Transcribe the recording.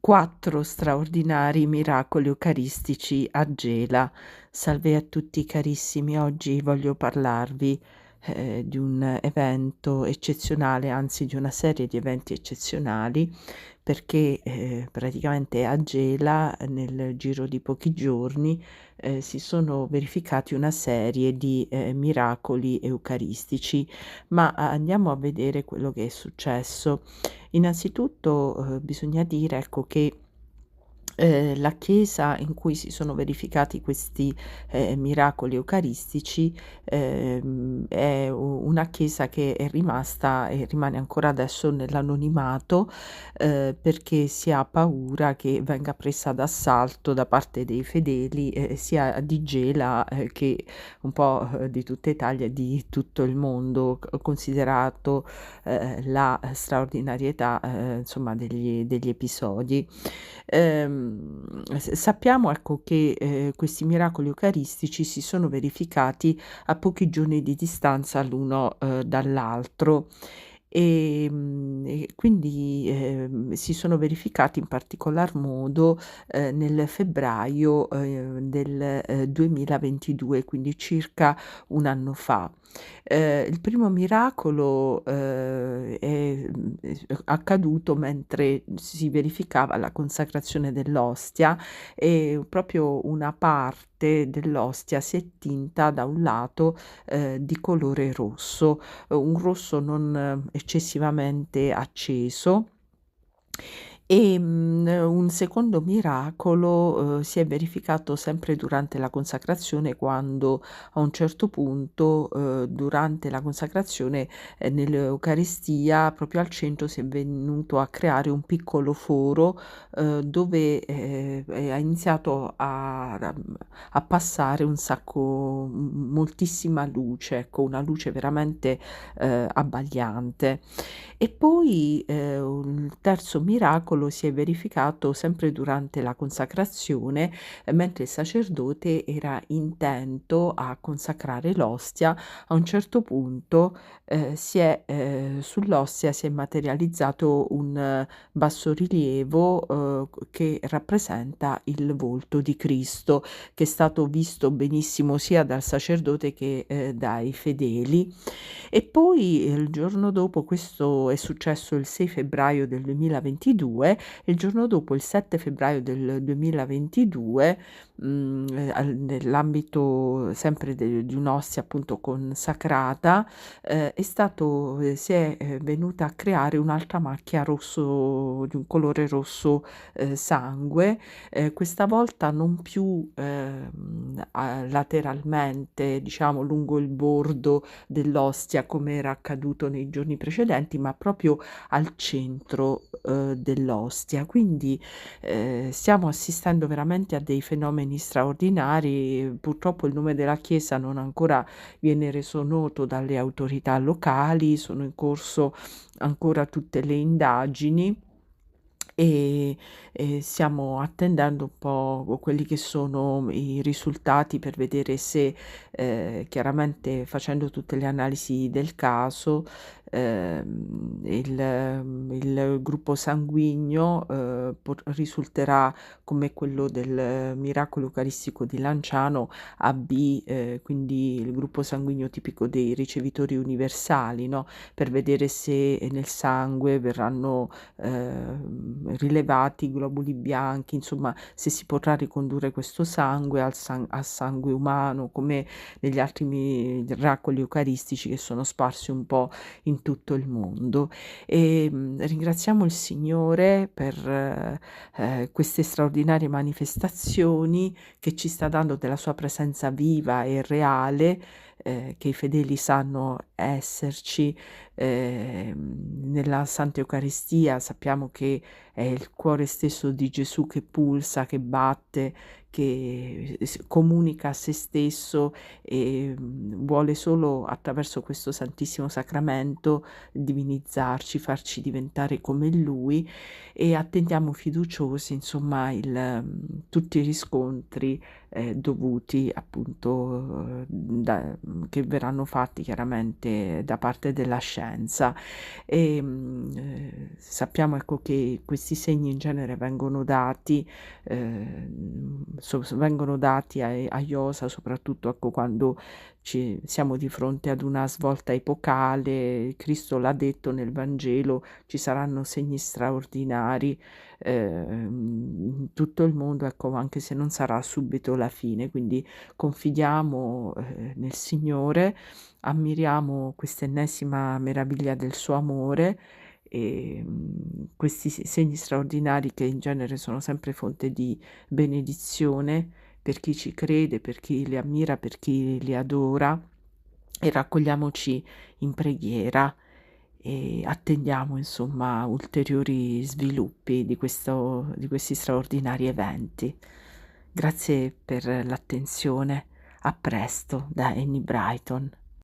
4 straordinari miracoli eucaristici a Gela. Salve a tutti carissimi, oggi voglio parlarvi di un evento eccezionale, anzi di una serie di eventi eccezionali, perché praticamente a Gela nel giro di pochi giorni si sono verificati una serie di miracoli eucaristici, ma andiamo a vedere quello che è successo. Innanzitutto, bisogna dire, ecco, che la chiesa in cui si sono verificati questi miracoli eucaristici è una chiesa che è rimasta e rimane ancora adesso nell'anonimato, perché si ha paura che venga presa d'assalto da parte dei fedeli, sia di Gela che un po' di tutta Italia e di tutto il mondo, considerato la straordinarietà insomma degli episodi. Sappiamo, ecco, che questi miracoli eucaristici si sono verificati a pochi giorni di distanza l'uno dall'altro. E quindi si sono verificati in particolar modo nel febbraio del 2022, quindi circa un anno fa. Il primo miracolo è accaduto mentre si verificava la consacrazione dell'ostia, e proprio una parte dell'ostia si è tinta da un lato di colore rosso, un rosso non eccessivamente acceso. Un secondo miracolo si è verificato sempre durante la consacrazione, quando a un certo punto durante la consacrazione nell'Eucaristia, proprio al centro, si è venuto a creare un piccolo foro dove ha iniziato a passare un sacco, moltissima luce, ecco, una luce veramente abbagliante. E poi un terzo miracolo si è verificato sempre durante la consacrazione, mentre il sacerdote era intento a consacrare l'ostia. A un certo punto sull'ostia si è materializzato un bassorilievo che rappresenta il volto di Cristo, che è stato visto benissimo sia dal sacerdote che dai fedeli. E poi il giorno dopo, questo è successo il 6 febbraio del 2022, il giorno dopo, il 7 febbraio del 2022, nell'ambito sempre di un'ostia appunto consacrata, si è venuta a creare un'altra macchia rosso, di un colore rosso sangue, questa volta non più lateralmente, diciamo lungo il bordo dell'ostia come era accaduto nei giorni precedenti, ma proprio al centro dell'ostia. Quindi stiamo assistendo veramente a dei fenomeni straordinari. Purtroppo il nome della chiesa non ancora viene reso noto dalle autorità locali, sono in corso ancora tutte le indagini. E stiamo attendendo un po' quelli che sono i risultati, per vedere se chiaramente, facendo tutte le analisi del caso, il gruppo sanguigno risulterà come quello del miracolo eucaristico di Lanciano AB, quindi il gruppo sanguigno tipico dei ricevitori universali, no? Per vedere se nel sangue verranno rilevati globuli bianchi, insomma se si potrà ricondurre questo sangue a sangue umano, come negli altri miracoli eucaristici che sono sparsi un po' in tutto il mondo. E ringraziamo il Signore per queste straordinarie manifestazioni che ci sta dando della sua presenza viva e reale, che i fedeli sanno esserci nella Santa Eucaristia. Sappiamo che è il cuore stesso di Gesù che pulsa, che batte, che comunica a se stesso, e vuole solo attraverso questo Santissimo Sacramento divinizzarci, farci diventare come Lui, e attendiamo fiduciosi insomma tutti i riscontri dovuti appunto che verranno fatti chiaramente da parte della scienza. E sappiamo ecco che questi segni in genere vengono dati, vengono dati a Iosa soprattutto ecco, quando siamo di fronte ad una svolta epocale. Cristo l'ha detto nel Vangelo, ci saranno segni straordinari in tutto il mondo, ecco, anche se non sarà subito la fine. Quindi confidiamo nel Signore, ammiriamo questa ennesima meraviglia del suo amore e questi segni straordinari che in genere sono sempre fonte di benedizione per chi ci crede, per chi li ammira, per chi li adora, e raccogliamoci in preghiera e attendiamo insomma ulteriori sviluppi di questi straordinari eventi. Grazie per l'attenzione. A presto da Annie Brighton.